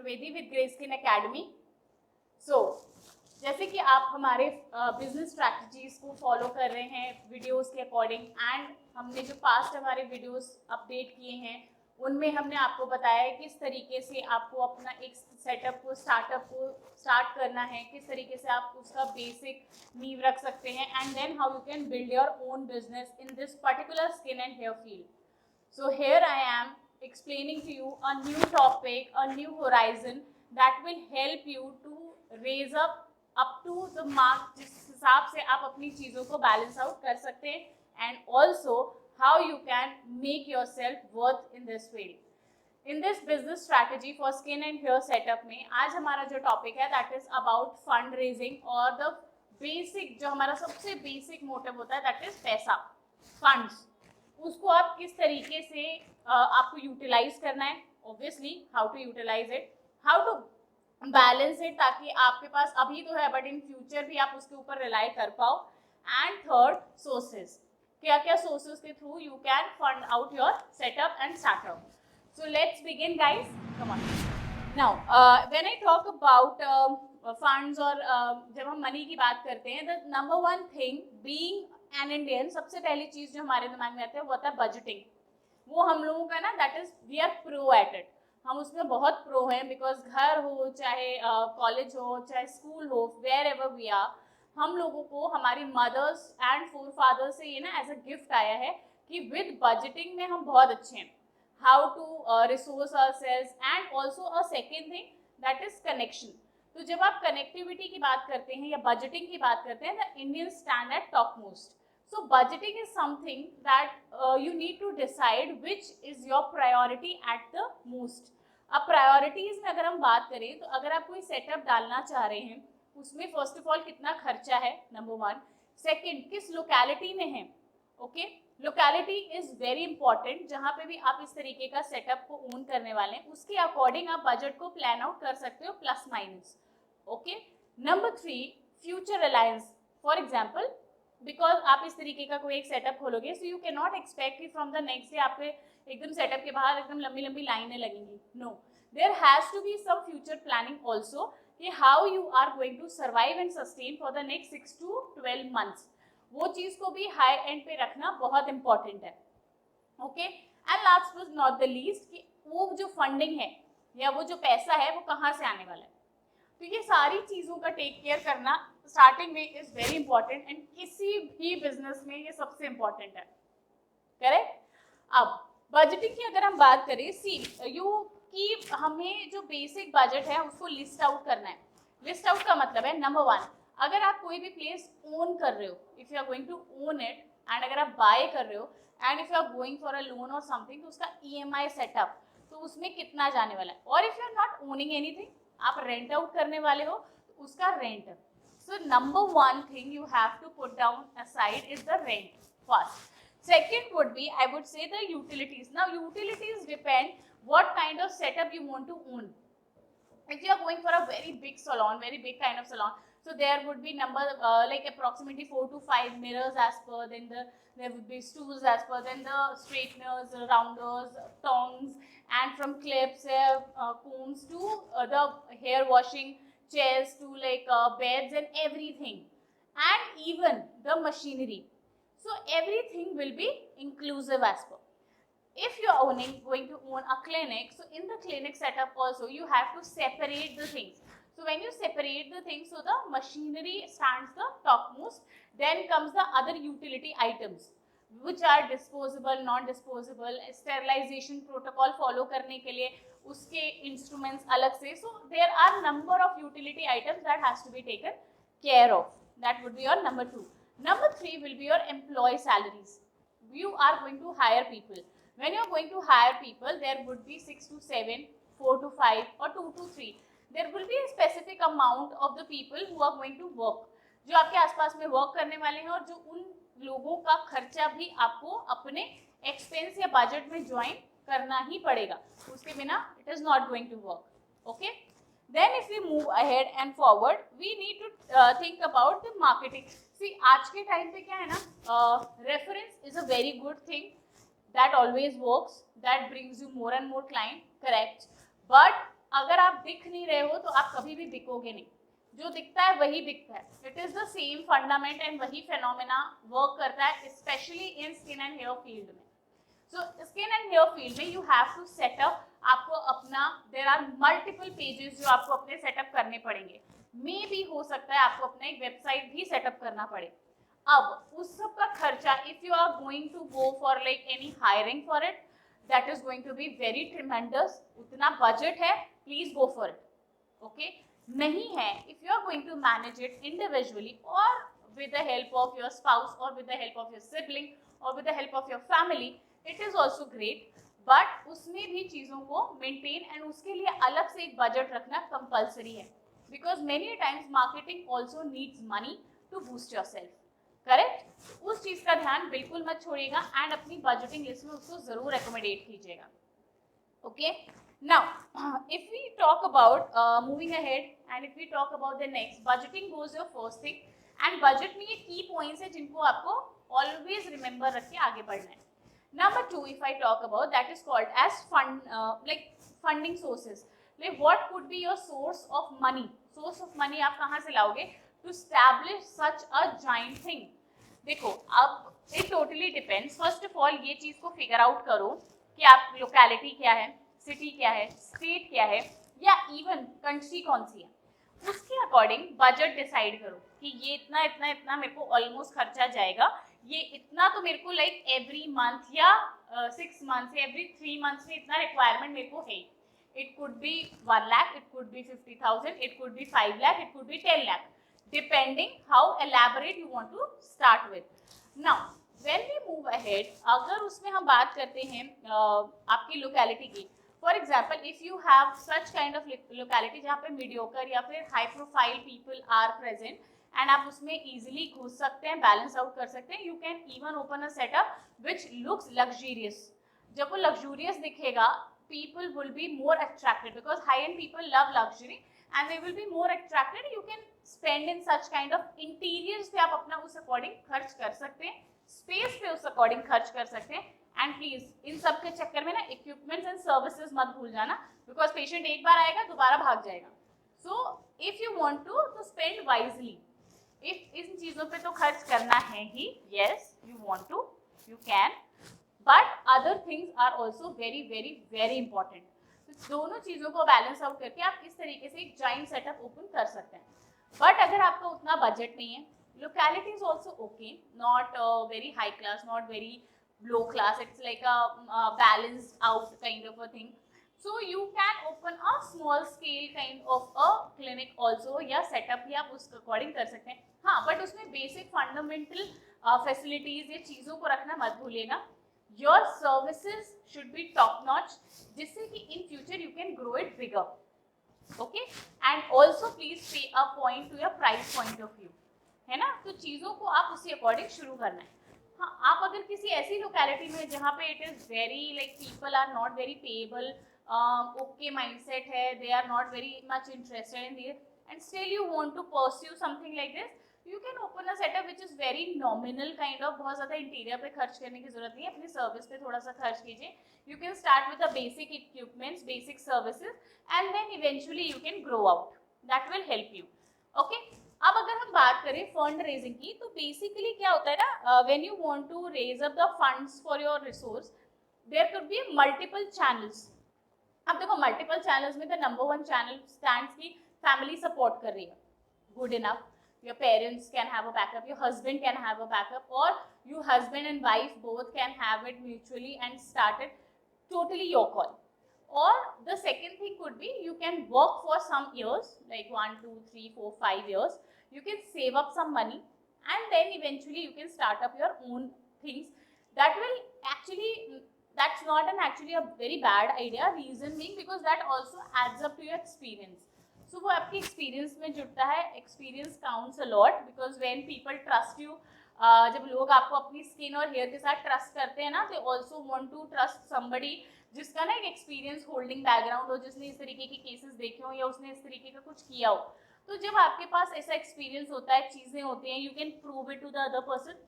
Trivedi with Grayskin Academy. So, जैसे कि आप हमारे बिजनेस स्ट्रैटेजीज को फॉलो कर रहे हैं वीडियोस के अकॉर्डिंग, एंड हमने जो पास्ट हमारे वीडियोस अपडेट किए हैं उनमें हमने आपको बताया है किस तरीके से आपको अपना एक सेटअप को स्टार्ट करना है, किस तरीके से आप उसका बेसिक नींव रख सकते हैं, and then how you can build your own business in this particular skin and hair field. So here I am explaining to you a new topic, a new horizon that will help you to raise up to the mark जिस हिसाब से आप अपनी चीज़ों को balance out कर सकते हैं, and also how you can make yourself worth in this field. In this business strategy for skin and hair setup में आज हमारा जो टॉपिक है that is about fund raising, और the basic जो हमारा सबसे बेसिक मोटिव होता है that is पैसा, funds. उसको आप किस तरीके से आपको यूटिलाइज करना है, obviously how to utilize it, how to balance it, ताकि आपके पास अभी तो है बट इन फ्यूचर भी आप उसके ऊपर रिलाई कर पाओ. एंड थर्ड, सोर्सेज, क्या क्या सोर्सेज के through you can fund out your setup and startup. So let's begin guys, come on. Now when I talk about funds, और जब हम मनी की बात करते हैं, the number one thing being an Indian, सबसे पहली चीज जो हमारे दिमाग में आती है वो होता है बजटिंग. वो हम लोगों का ना that is we are pro at it, हम उसमें बहुत प्रो हैं, बिकॉज घर हो चाहे कॉलेज हो चाहे स्कूल हो, वेयर एवर वी आर, हम लोगों को हमारी मदर्स एंड फोर फादर्स से ये ना एज अ गिफ्ट आया है कि विद बजटिंग में हम बहुत अच्छे हैं, how to resource ourselves. And also a second thing that is connection. तो जब आप कनेक्टिविटी की बात करते हैं या बजटिंग की बात करते हैं, the Indian stand at top most. So budgeting is something that you need to decide which is your priority at the most. अब प्रायोरिटीज में अगर हम बात करें तो अगर आप कोई सेटअप डालना चाह रहे हैं उसमें फर्स्ट ऑफ ऑल कितना खर्चा है, नंबर वन. सेकंड, किस लोकेलिटी में है. Okay, locality is very important. जहाँ पे भी आप इस तरीके का सेटअप को ओन करने वाले हैं उसके अकॉर्डिंग आप बजट को प्लान आउट कर सकते हो, plus minus. Okay, number three, Future Reliance. For example, because आप इस तरीके का कोई एक सेटअप खोलोगे, so you can not expect कि फ्रॉम द नेक्स्ट डे आपके एकदम सेटअप के बाहर एकदम लंबी लंबी लाइनें लगेंगी. No, there has to be some future planning also कि how you are going to survive and sustain for the next 6 to 12 months. वो चीज को भी हाई एंड पे रखना बहुत इंपॉर्टेंट है. Okay, and last but not the least कि वो जो फंडिंग है या वो जो पैसा है वो कहाँ से आने वाला है. तो ये सारी चीज़ों का टेक केयर करना स्टार्टिंग में इज वेरी इंपॉर्टेंट, एंड किसी भी बिजनेस में ये सबसे इंपॉर्टेंट है. करेक्ट. अब बजटिंग की अगर हम बात करें, सी यू की हमें जो बेसिक बजट है उसको लिस्ट आउट करना है. लिस्ट आउट का मतलब है, नंबर वन, अगर आप कोई भी प्लेस ओन कर रहे हो, if you are going to own it, and अगर आप बाय कर रहे हो, and if you are going for a loan और समथिंग, तो उसका EMI सेटअप, तो उसमें कितना जाने वाला है. और if you are not owning anything, आप रेंट आउट करने वाले हो, तो उसका rent. So number one thing you have to put down aside is the rent first. Second would be, I would say, the utilities. Now utilities depend what kind of setup you want to own. If you are going for a very big salon, very big kind of salon, so there would be number like approximately 4 to 5 mirrors as per, then there would be stools as per, then the straighteners, rounders, tongs, and from clips, combs to the hair washing chairs to like beds and everything, and even the machinery. So everything will be inclusive as per. If you are going to own a clinic, so in the clinic setup also you have to separate the things. So when you separate the things, so the machinery stands the topmost, then comes the other utility items which are disposable, non-disposable, sterilization protocol follow करने के लिए उसके instruments अलग से. So there are number of utility items that has to be taken care of. That would be your number two. Number three will be your employee salaries. You are going to hire people. When you are going to hire people, there would be 6 to 7, 4 to 5, or 2 to 3. There will be a specific amount of the people who are going to work. जो आपके आसपास में work करने वाले हैं, और जो उन लोगों का खर्चा भी आपको अपने एक्सपेंस या बजट में ज्वाइन करना ही पड़ेगा, उसके बिना it is not going to work. Okay, then if we move ahead and forward, we need to think about the marketing. See आज के टाइम पे क्या है ना, reference is a very good thing that always works, that brings you more and more client, correct, but अगर आप दिख नहीं रहे हो तो आप कभी भी बिकोगे नहीं, जो दिखता है वही बिकता है। It is the same fundament and वही फेनोमेना वर्क करता है specially in skin and hair field में। So skin and hair field में यू हैव टू सेटअप, आपको अपना, देयर आर मल्टीपल पेजेस जो आपको अपने सेटअप करने पड़ेंगे। मे भी हो सकता है आपको अपना एक वेबसाइट भी सेटअप करना पड़े। अब उस सब का खर्चा, if you are going to go for like any hiring for it, that is going to be very tremendous. उतना बजट है, please go for it. Okay, नहीं है, if you are going to manage it individually और with the help of your spouse or with the help of your sibling or with the help of your family, it is also great, but उसमें भी चीज़ों को maintain and उसके लिए अलग से एक budget रखना compulsory है, because many times marketing also needs money to boost yourself, correct? उस चीज़ का ध्यान बिल्कुल मत छोड़िएगा and अपनी budgeting list में उसको ज़रूर accommodate कीजिएगा। Okay, now if we talk about moving ahead and if we talk about the next, budgeting goes your first thing, and budget में ये key points है जिनको आपको always remember रख के आगे बढ़ना है। Number 2, if I talk about, that is called as like funding sources, like what could be your source of money, source of money आप कहाँ से लाओगे to establish such a giant thing। देखो, अब it totally depends, first of all ये चीज़ को figure out करो कि आप लोकेलिटी क्या है, सिटी क्या है, स्टेट क्या है, या इवन कंट्री कौन सी है, उसके अकॉर्डिंग बजट डिसाइड करो कि ये इतना इतना इतना मेरे को ऑलमोस्ट खर्चा जाएगा, ये इतना तो मेरे को लाइक एवरी मंथ या 6 मंथ्स या एवरी 3 मंथ्स में इतना रिक्वायरमेंट मेरे को है। It could be 1 lakh, it could be 50,000, it could be 5 lakh, it could be 10 lakh, depending how elaborate you want to start with. Now when we move ahead, अगर उसमें हम बात करते हैं आपकी लोकेलिटी की, for example if you have such kind of locality जहाँ पे मीडियोकर या फिर high profile people are present and आप उसमें इजीली घुस सकते हैं, बैलेंस आउट कर सकते हैं, you can even open a setup which looks luxurious. जब वो लग्जूरियस दिखेगा, people will be more attracted because high end people love luxury and they will be more attracted। you can spend in such kind of interiors पे आप अपना उस according खर्च कर सकते हैं, स्पेस पे उस अकॉर्डिंग खर्च कर सकते हैं। एंड प्लीज इन सब के चक्कर में ना इक्विपमेंट्स एंड सर्विसेज मत भूल जाना, बिकॉज पेशेंट एक बार आएगा दोबारा भाग जाएगा। So if you want to spend wisely, if इन चीजों पे तो खर्च करना है ही, yes you want to, you can, but other things are also very very very important. तो दोनों चीजों को बैलेंस आउट करके आप इस तरीके से एक जॉइंट सेटअप ओपन कर सकते हैं। बट अगर आपका उतना बजट नहीं है, locality is also okay, not very high class, not very low class, it's like a balanced out kind of a thing, so you can open a small scale kind of a clinic also, या setup भी आप उसके according कर सकते हैं। हाँ, but उसमें basic fundamental facilities ये चीज़ों को रखना मत भूलिएगा। your services should be top notch, जिससे कि in future you can grow it bigger, okay, and also please pay a point to your price point of view, है ना। तो चीज़ों को आप उसी अकॉर्डिंग शुरू करना है। हाँ, आप अगर किसी ऐसी लोकेलिटी में जहाँ पे it is very like people are not very payable, okay mindset है, they are not very much interested in this and still you want to pursue something like this, you can open a setup which is very nominal kind of, बहुत ज़्यादा interior पे खर्च करने की जरूरत नहीं है, अपनी सर्विस पे थोड़ा सा खर्च कीजिए। You can start with the basic equipments, basic services and then eventually you can grow out, that will help you, okay. अब अगर हम बात करें फंड रेजिंग की, तो बेसिकली क्या होता है ना, when you want to raise up the funds for your resource, there could be multiple channels. अब देखो, मल्टीपल चैनल्स में द नंबर 1 चैनल स्टैंड्स की फैमिली सपोर्ट कर रही है, good enough, your parents can have a backup, your husband can have a backup, or you husband and wife both can have it mutually and start it, totally your call। Or the second thing could be you can work for some years, like 1, 2, 3, 4, 5 years, you can save up some money and then eventually you can start up your own things। That will actually, that's not actually a very bad idea, reason being because that also adds up to your experience। so वो आपकी experience में जुड़ता है, experience counts a lot because when people trust you, जब लोग आपको अपनी skin और हेयर के साथ ट्रस्ट करते हैं ना, they also want to trust somebody जिसका ना एक एक्सपीरियंस होल्डिंग बैकग्राउंड हो, जिसने इस तरीके के केसेस देखे हो या उसने इस तरीके का कुछ किया हो। तो जब आपके पास ऐसा एक्सपीरियंस होता है, चीज़ें होती हैं, you can prove it to the other person,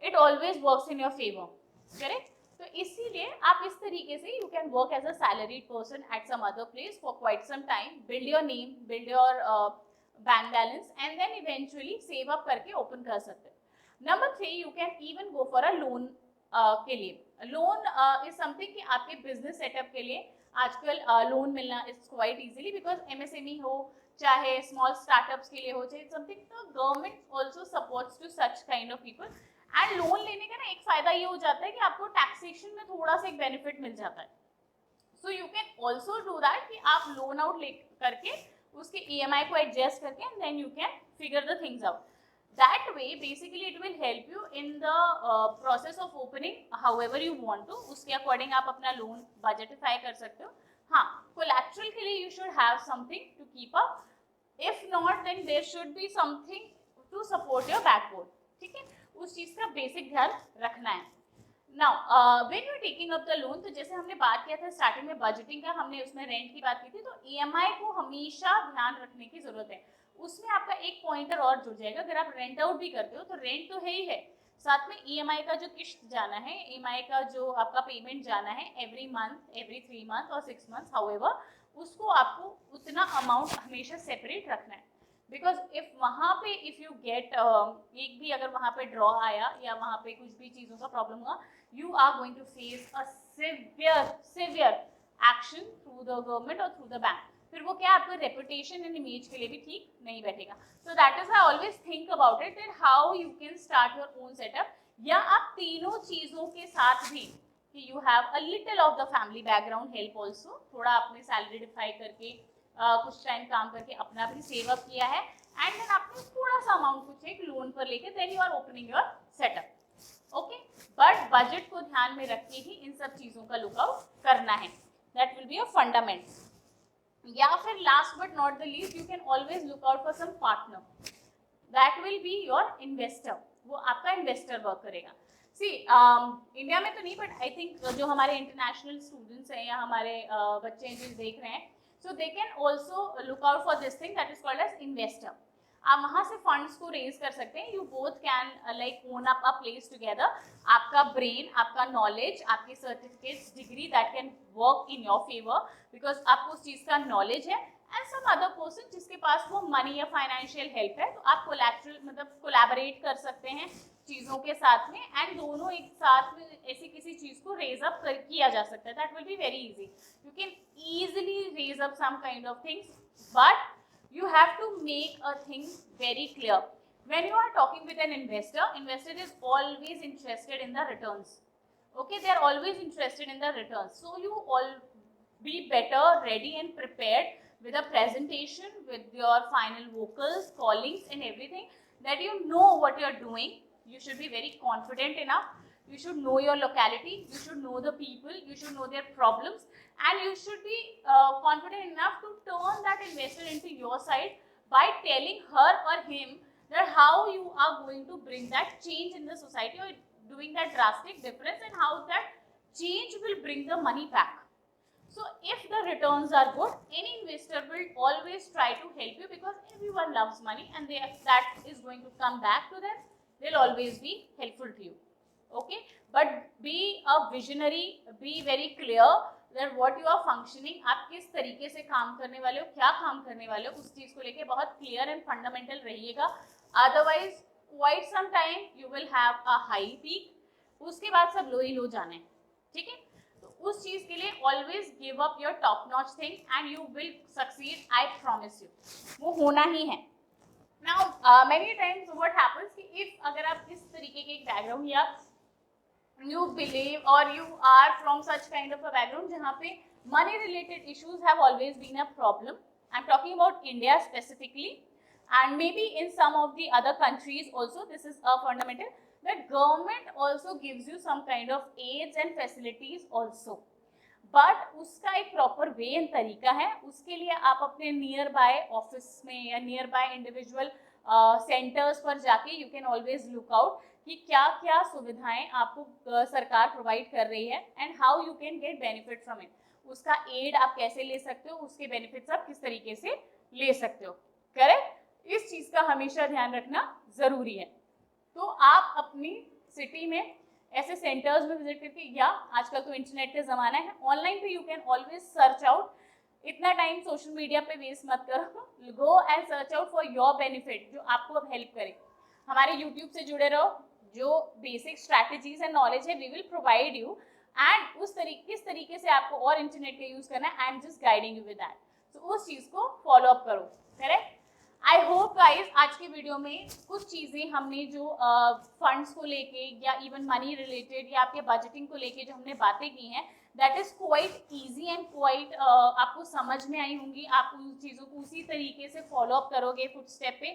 it always works in your favour, correct. तो इसीलिए आप इस तरीके से you can work as a salaried person at some other place for quite some time, build your name, build your bank balance and then eventually save up करके open कर सकते हैं. Number 3, you can even go for a loan के लिए. Loan is something कि आपके business setup के लिए आजकल लोन मिलना is quite easily, because MSME हो चाहे स्मॉल स्टार्टअप्स के लिए हो चाहे समथिंग, तो government also supports to such kind of people. And loan लेने का ना एक फायदा ये हो जाता है कि आपको टैक्सेशन में थोड़ा सा एक बेनिफिट मिल जाता है. सो you can also do that कि आप लोन आउट ले करके उसके ईएमआई को एडजस्ट करके and then you can figure the things out. That way basically it will help you in the process of opening however you want to. उसके according आप अपना लोन बजटिफाई कर सकते हो. हाँ, कोलैटरल के लिए you should have something to keep up. If not then there should be something to support your backbone. ठीक है, उस चीज का बेसिक ध्यान रखना है. Now when you are taking up the loan, तो जैसे हमने बात किया था स्टार्टिंग में बजटिंग का, हमने उसमें रेंट की बात की थी, तो ईएमआई को हमेशा ध्यान रखने की जरूरत है. उसमें आपका एक पॉइंटर और जुड़ जाएगा. अगर आप रेंट आउट भी करते हो तो रेंट तो है ही है, साथ में ईएमआई का जो किस्त जाना है, ईएमआई का जो आपका पेमेंट जाना है एवरी मंथ, एवरी 3 मंथ और 6 मंथ, हाउएवर उसको आपको उतना अमाउंट हमेशा सेपरेट रखना है. बिकॉज इफ वहाँ पे इफ यू गेट एक भी अगर वहाँ पे ड्रॉ आया या वहाँ पे कुछ भी चीज़ों का प्रॉब्लम हुआ, you are going to face a severe action through the government और थ्रू द बैंक. फिर वो क्या आपका रेपुटेशन एंड इमेज के लिए भी ठीक नहीं बैठेगा. So that is I always think about it that how you can start your own setup. या आप तीनों चीज़ों के साथ भी कि you have a little of the family background help also, थोड़ा आपने सैलरी डिफाई करके कुछ टाइम काम करके अपना भी सेव अप किया है एंड देन आपने थोड़ा सा अमाउंट कुछ एक लोन पर लेके then you are opening your setup. Okay, but budget को ध्यान में रख के ही इन सब चीज़ों का लुकआउट करना है. That will be a fundament. या फिर last but not the least, you can always look out for some partner. That will be your investor. वो आपका इन्वेस्टर वर्क करेगा. सी इंडिया में तो नहीं, बट आई थिंक जो हमारे इंटरनेशनल स्टूडेंट्स हैं या हमारे बच्चे हैं जो देख रहे हैं, so they can also look out for this thing that is called as investor. आप वहाँ से फंड्स को रेज कर सकते हैं. You both can like own up a place together. आपका ब्रेन, आपका नॉलेज, आपके certificates, degree that can work in your favour because आपको उस चीज़ का नॉलेज है. एंड सम अदर पर्सन जिसके पास वो मनी या फाइनेंशियल हेल्प है, तो आप कोलैटरल मतलब कोलैबोरेट कर सकते हैं चीज़ों के साथ में एंड दोनों एक साथ में ऐसी किसी चीज़ को रेज अप किया जा सकता है. That will be very easy. You can easily raise up some kind of things, but you have to make a thing very clear. When you are talking with an investor is always interested in the returns. Okay, they are always interested in the returns. So you all be better ready and prepared with a presentation, with your final vocals, callings and everything, that you know what you are doing. You should be very confident enough. You should know your locality, you should know the people, you should know their problems, and you should be confident enough to turn that investor into your side by telling her or him that how you are going to bring that change in the society or doing that drastic difference and how that change will bring the money back. So if the returns are good, any investor will always try to help you because everyone loves money and that is going to come back to them. They'll always be helpful to you. Okay, but be a visionary, be very clear that what you are functioning, आप किस तरीके से काम करने वाले हो, क्या काम करने वाले हो, उस चीज को लेके बहुत क्लियर एंड फंडामेंटल रहिएगा. Otherwise quite some time you will have a high peak, उसके बाद सब लो ही लो जाने. ठीक है, तो उस चीज के लिए always give up your top notch thing and you will succeed. I promise you, वो होना ही है. Now many times what happens कि इफ अगर आप इस तरीके के एक बैकग्राउंड या you believe or you are from such kind of a background जहाँ पे money related issues have always been a problem. I'm talking about India specifically and maybe in some of the other countries also. This is a fundamental that government also gives you some kind of aids and facilities also, but उसका एक proper way and तरीका है. उसके लिए आप अपने near by office में या नियर बाय इंडिविजुअल सेंटर्स पर जाके you can always look out कि क्या क्या सुविधाएं आपको सरकार प्रोवाइड कर रही है and how you can get benefit from it. उसका एड आप कैसे ले सकते हो, उसके बेनिफिट्स आप किस तरीके से ले सकते हो. करेक्ट, इस चीज़ का हमेशा ध्यान रखना ज़रूरी है. तो आप अपनी सिटी में ऐसे सेंटर्स में विजिट करके, या आजकल तो इंटरनेट का ज़माना है, ऑनलाइन पे you can always search out. इतना टाइम सोशल मीडिया पे वेस्ट मत करो, go and search out for your benefit, जो आपको अब हेल्प करे। हमारे यूट्यूब से जुड़े रहो, जो बेसिक स्ट्रैटेजीज एंड नॉलेज है we will provide you, and किस तरीके से आपको और इंटरनेट का यूज़ करना है, I am just guiding you with that. तो उस चीज़ को फॉलो अप करो, करेक्ट। आई होप गाइज आज की वीडियो में कुछ चीज़ें हमने जो फंड्स को लेके या इवन मनी रिलेटेड या आपके बजटिंग को लेके जो हमने बातें की हैं, that is quite easy and quite आपको समझ में आई होंगी। आप उन चीज़ों को उसी तरीके से फॉलो अप करोगे फुट स्टेप पे,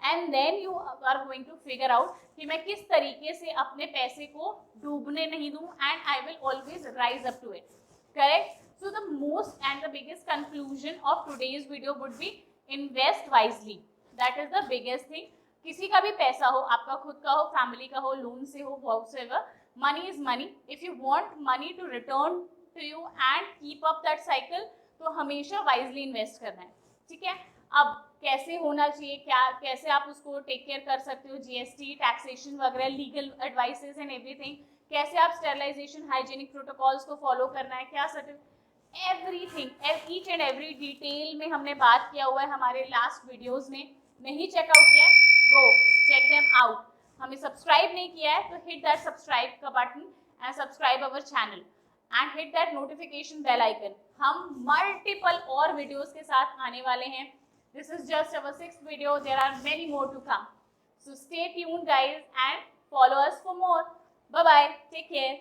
and then you are going to figure out कि मैं किस तरीके से अपने पैसे को डूबने नहीं दूँ, and I will always rise up to it, correct. So the most and the biggest conclusion of today's video would be invest wisely. That is the biggest thing. किसी का भी पैसा हो, आपका खुद का हो, फैमिली का हो, लोन से हो, whatsoever, money is money. If you want money to return to you and keep up that cycle, तो हमेशा wisely invest करना है, ठीक है। अब कैसे होना चाहिए, क्या कैसे आप उसको टेक केयर कर सकते हो, जीएसटी, टैक्सेशन वगैरह, लीगल एडवाइसेस एंड एवरीथिंग, कैसे आप स्टेरिलाइजेशन हाइजीनिक प्रोटोकॉल्स को फॉलो करना है, क्या certificate, everything, each and every detail में हमने बात किया हुआ है हमारे लास्ट वीडियोस में। नहीं चेकआउट किया है, गो चेक देम आउट। हमें सब्सक्राइब नहीं किया है तो हिट दैट सब्सक्राइब का button and subscribe our channel and hit that notification bell icon. हम मल्टीपल और वीडियोस के साथ आने वाले हैं। This is just our 6th video, there are many more to come, so stay tuned guys and follow us for more. Bye bye, take care.